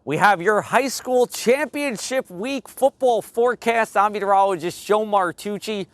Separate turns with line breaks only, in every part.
We have your high school championship week football forecast. I'm meteorologist Joe Martucci.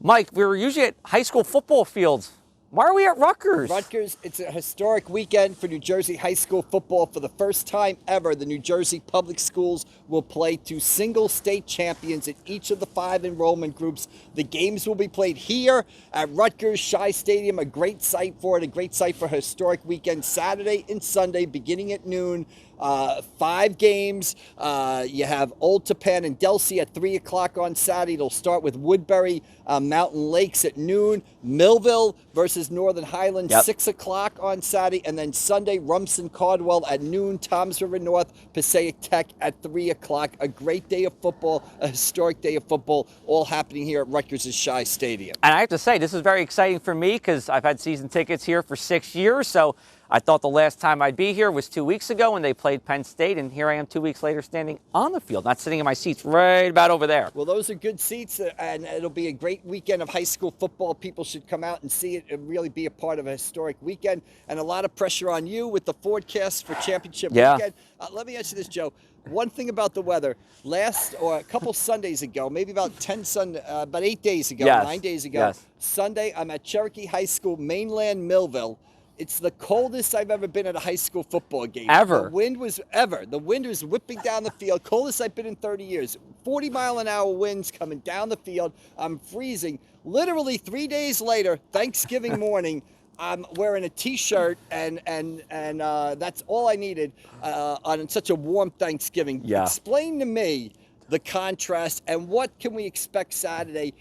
Mike, we were usually at high school football fields. Why are we at Rutgers?
Rutgers, it's a historic weekend for New Jersey high school football. For the first time ever, the New Jersey public schools will play two single state champions in each of the 5 enrollment groups. The games will be played here at Rutgers SHI Stadium, a great site for it, a great site for a historic weekend, Saturday and Sunday, beginning at noon. 5 games. You have Old Tappan and Delsea at 3 o'clock on Saturday. It'll start with Woodbury Mountain Lakes at noon. Millville versus Northern Highlands, 6 o'clock on Saturday. And then Sunday, Rumson Caldwell at noon. Toms River North, Passaic Tech at 3 o'clock. A great day of football, a historic day of football, all happening here at Rutgers' SHI Stadium.
And I have to say, this is very exciting for me because I've had season tickets here for 6 years. So I thought the last time I'd be here was 2 weeks ago when they played Penn State, and here I am 2 weeks later standing on the field, not sitting in my seats right about over there.
Well, those are good seats, and it'll be a great weekend of high school football. People should come out and see it and really be a part of a historic weekend, and a lot of pressure on you with the forecast for championship weekend. Let me ask you this, Joe. One thing about the weather, a couple Sundays ago, maybe about 8 days ago, 9 days ago, Sunday, I'm at Cherokee High School, mainland Millville. It's the coldest I've ever been at a high school football game.
Ever?
The wind was whipping down the field. Coldest I've been in 30 years. 40-mile-an-hour winds coming down the field. I'm freezing. Literally 3 days later, Thanksgiving morning, I'm wearing a T-shirt, and that's all I needed on such a warm Thanksgiving. Explain to me the contrast and what can we expect Saturday,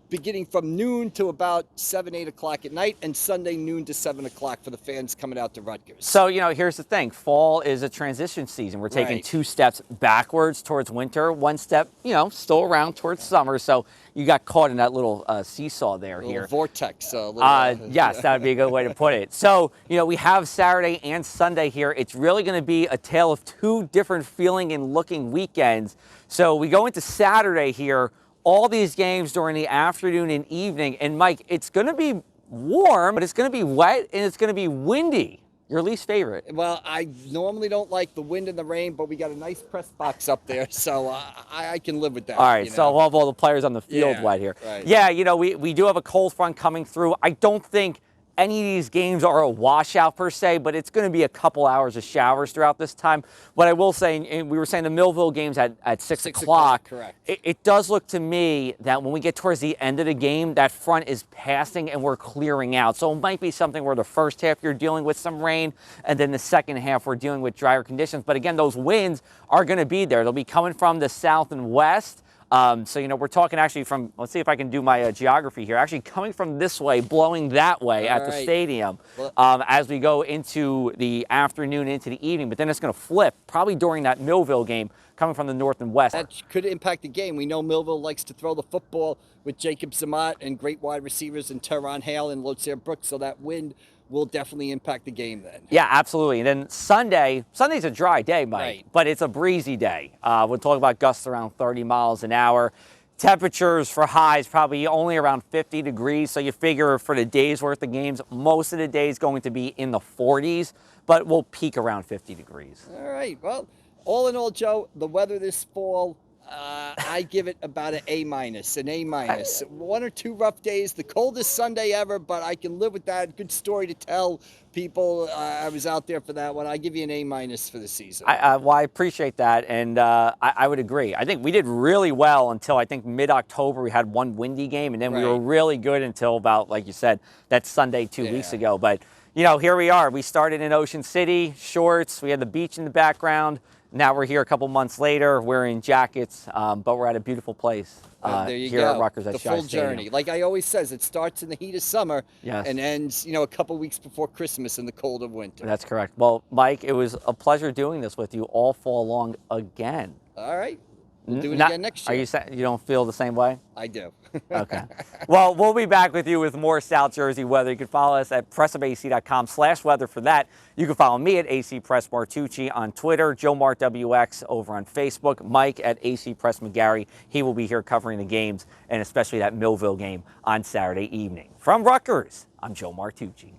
beginning from noon to about 7, 8 o'clock at night, and Sunday noon to 7 o'clock for the fans coming out to Rutgers.
So, here's the thing. Fall is a transition season. We're taking 2 steps backwards towards winter, 1 step, still around towards summer. So you got caught in that little seesaw there here.
Vortex.
Yes, that would be a good way to put it. So, we have Saturday and Sunday here. It's really going to be a tale of 2 different feeling and looking weekends. So we go into Saturday here, all these games during the afternoon and evening. And Mike, it's going to be warm, but it's going to be wet and it's going to be windy. Your least favorite?
Well, I normally don't like the wind and the rain, but we got a nice press box up there, so I can live with that.
All right, so we'll have all the players on the field wet here.
Right.
Yeah, we do have a cold front coming through. I don't think any of these games are a washout per se, but it's going to be a couple hours of showers throughout this time. What I will say, and we were saying the Millville games at 6 o'clock.
Correct.
It does look to me that when we get towards the end of the game, that front is passing and we're clearing out. So it might be something where the first half you're dealing with some rain, and then the second half we're dealing with drier conditions. But again, those winds are going to be there. They'll be coming from the south and west. So, we're talking actually from, let's see if I can do my geography here, actually coming from this way, blowing that way at the stadium as we go into the afternoon, into the evening. But then it's going to flip, probably during that Millville game, coming from the north and west.
That could impact the game. We know Millville likes to throw the football with Jacob Zamat and great wide receivers and Teron Hale and Lothair Brooks, so that wind will definitely impact the game then.
Yeah, absolutely. And then Sunday's a dry day, Mike, but it's a breezy day. We'll talk about gusts around 30 miles an hour. Temperatures for highs probably only around 50 degrees. So you figure for the day's worth of games, most of the day is going to be in the 40s, but we'll peak around 50 degrees.
All right. Well, all in all, Joe, the weather this fall, I give it about an A-, an A-. 1 or 2 rough days, the coldest Sunday ever, but I can live with that. Good story to tell people. I was out there for that one. I give you an A- for the season.
I appreciate that, and I would agree. I think we did really well until I think mid-October. We had 1 windy game, and then we were really good until about, like you said, that Sunday 2 weeks ago. But, here we are. We started in Ocean City, shorts. We had the beach in the background. Now we're here a couple months later, wearing jackets, but we're at a beautiful place here at Rutgers at SHI Stadium.
The full journey. Like I always says, it starts in the heat of summer and ends, a couple weeks before Christmas in the cold of winter.
That's correct. Well, Mike, it was a pleasure doing this with you all fall long again.
All right. We'll do it again next year.
Are you saying you don't feel the same way?
I do.
Okay. Well, we'll be back with you with more South Jersey weather. You can follow us at pressupac.com/weather for that. You can follow me at AC Press Martucci on Twitter, Joe Mart WX over on Facebook, Mike at AC Press McGarry. He will be here covering the games, and especially that Millville game on Saturday evening. From Rutgers, I'm Joe Martucci.